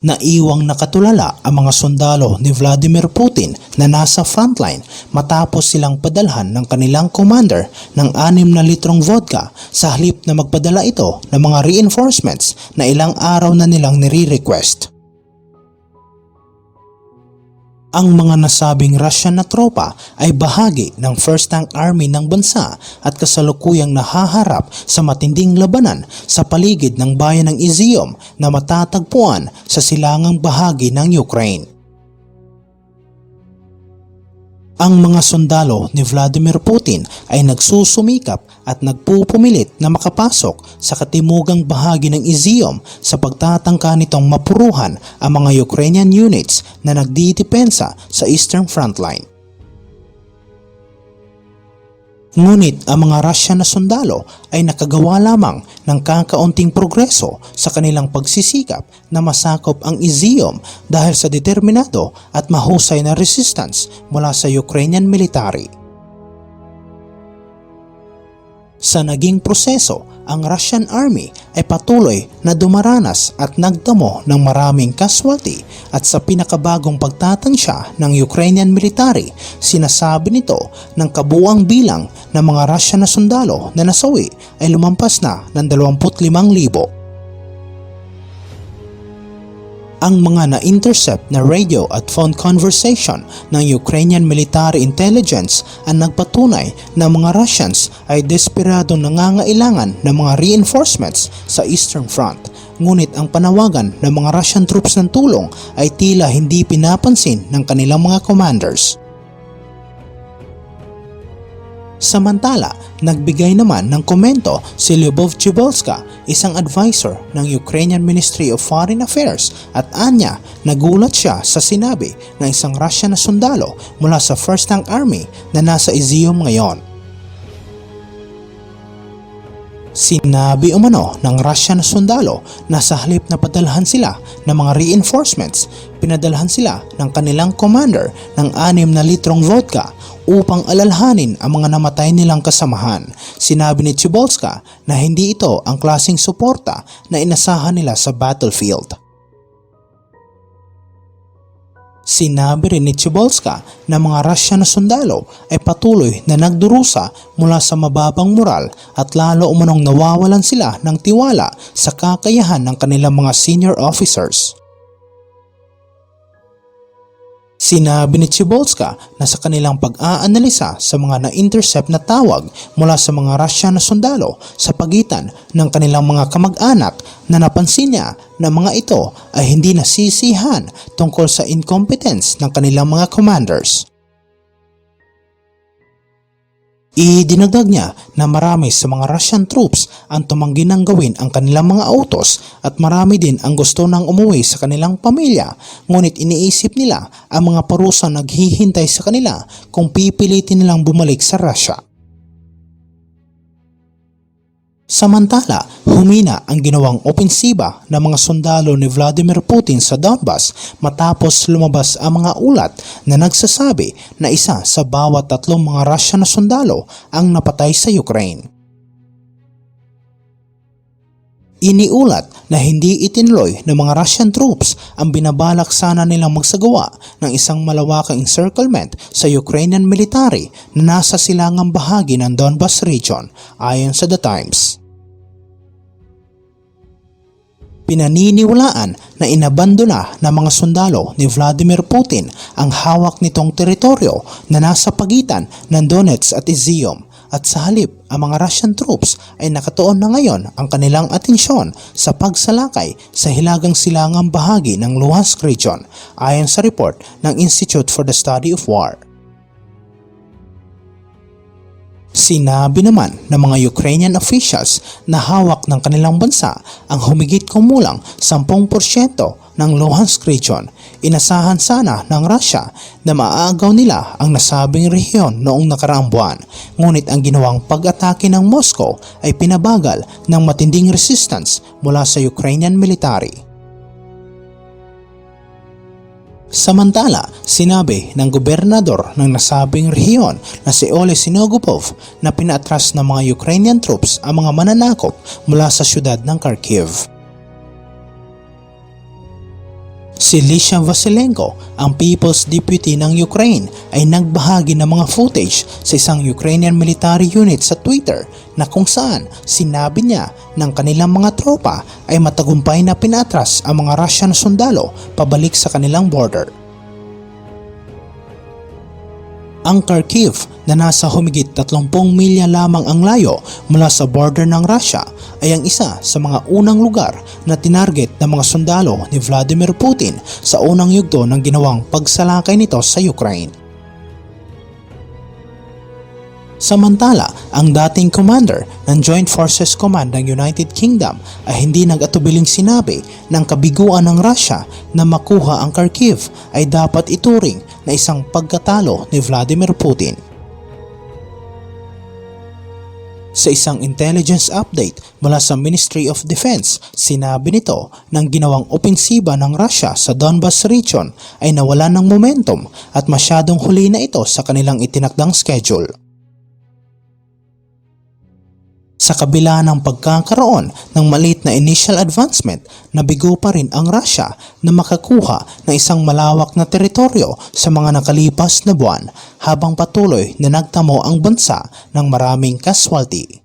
Naiwang nakatulala ang mga sundalo ni Vladimir Putin na nasa frontline matapos silang padalhan ng kanilang commander ng 6 na litrong vodka sa halip na magpadala ito ng mga reinforcements na ilang araw na nilang nire-request. Ang mga nasabing Russian na tropa ay bahagi ng 1st Tank Army ng bansa at kasalukuyang nahaharap sa matinding labanan sa paligid ng bayan ng Izium na matatagpuan sa silangang bahagi ng Ukraine. Ang mga sundalo ni Vladimir Putin ay nagsusumikap at nagpupumilit na makapasok sa katimugang bahagi ng Izium sa pagtatangka nitong mapuruhan ang mga Ukrainian units na nagdidepensa sa Eastern Frontline. Ngunit ang mga Russian na sundalo ay nakagawa lamang ng kakaunting progreso sa kanilang pagsisikap na masakop ang Izium dahil sa determinado at mahusay na resistance mula sa Ukrainian military. Sa naging proseso, ang Russian Army ay patuloy na dumaranas at nagdamo ng maraming casualty at sa pinakabagong pagtatansya ng Ukrainian military, sinasabi nito ng kabuuang bilang ng mga Russian na sundalo na nasawi ay lumampas na ng 25,000. Ang mga na-intercept na radio at phone conversation ng Ukrainian military intelligence ang nagpatunay na mga Russians ay desperadong nangangailangan ng mga reinforcements sa Eastern Front. Ngunit ang panawagan ng mga Russian troops ng tulong ay tila hindi pinapansin ng kanilang mga commanders. Samantala, nagbigay naman ng komento si Lyubov Chybulska, isang advisor ng Ukrainian Ministry of Foreign Affairs, at anya nagulat siya sa sinabi ng isang Russian na sundalo mula sa 1st Tank Army na nasa Izium ngayon. Sinabi umano ng Russian na sundalo na sa halip na padalhan sila ng mga reinforcements, pinadalhan sila ng kanilang commander ng 6 na litrong vodka upang alalhanin ang mga namatay nilang kasamahan. Sinabi ni Chybulska na hindi ito ang klaseng suporta na inasahan nila sa battlefield. Sinabi rin ni Chybulska na mga Russian na sundalo ay patuloy na nagdurusa mula sa mababang moral at lalo umanong nawawalan sila ng tiwala sa kakayahan ng kanilang mga senior officers. Sinabi ni Chybulska na sa kanilang pag-aanalisa sa mga na-intercept na tawag mula sa mga Russian na sundalo sa pagitan ng kanilang mga kamag-anak na napansin niya na mga ito ay hindi nasisihan tungkol sa incompetence ng kanilang mga commanders. Idinagdag niya na marami sa mga Russian troops ang tumanggi ng gawin ang kanilang mga autos at marami din ang gusto nang umuwi sa kanilang pamilya, ngunit iniisip nila ang mga parusang naghihintay sa kanila kung pipilitin nilang bumalik sa Russia. Samantala, humina ang ginawang opensiba ng mga sundalo ni Vladimir Putin sa Donbas matapos lumabas ang mga ulat na nagsasabi na isa sa bawat 3 mga Russian na sundalo ang napatay sa Ukraine. Iniulat na hindi itinuloy ng mga Russian troops ang binabalak sana nilang magsagawa ng isang malawakang encirclement sa Ukrainian military na nasa silangang bahagi ng Donbas region, ayon sa The Times. Pinaniniwalaan na inabandona ng mga sundalo ni Vladimir Putin ang hawak nitong teritoryo na nasa pagitan ng Donetsk at Izium, at sa halip ang mga Russian troops ay nakatuon na ngayon ang kanilang atensyon sa pagsalakay sa hilagang silangang bahagi ng Luhansk region, ayon sa report ng Institute for the Study of War. Sinabi naman ng mga Ukrainian officials na hawak ng kanilang bansa ang humigit kumulang 10% ng Luhansk region. Inasahan sana ng Russia na maaagaw nila ang nasabing rehiyon noong nakaraang buwan, ngunit ang ginawang pag-atake ng Moscow ay pinabagal ng matinding resistance mula sa Ukrainian military. Samantala, sinabi ng gobernador ng nasabing rehiyon na si Oleh Sinogubov na pinaatras ng mga Ukrainian troops ang mga mananakop mula sa syudad ng Kharkiv. Si Lysha Vasilenko, ang People's Deputy ng Ukraine, ay nagbahagi ng mga footage sa isang Ukrainian military unit sa Twitter na kung saan sinabi niya ng kanilang mga tropa ay matagumpay na pinatras ang mga Russian sundalo pabalik sa kanilang border. Ang Kharkiv na nasa humigit 30 milya lamang ang layo mula sa border ng Russia ay ang isa sa mga unang lugar na tinarget ng mga sundalo ni Vladimir Putin sa unang yugto ng ginawang pagsalakay nito sa Ukraine. Samantala, ang dating commander ng Joint Forces Command ng United Kingdom ay hindi nag-atubiling sinabi ng kabiguan ng Russia na makuha ang Kharkiv ay dapat ituring na isang pagkatalo ni Vladimir Putin. Sa isang intelligence update mula sa Ministry of Defense, sinabi nito ng ginawang opensiba ng Russia sa Donbas region ay nawalan ng momentum at masyadong huli na ito sa kanilang itinakdang schedule. Sa kabila ng pagkakaroon ng maliit na initial advancement, nabigo pa rin ang Russia na makakuha ng isang malawak na teritoryo sa mga nakalipas na buwan habang patuloy na nagtamo ang bansa ng maraming casualty.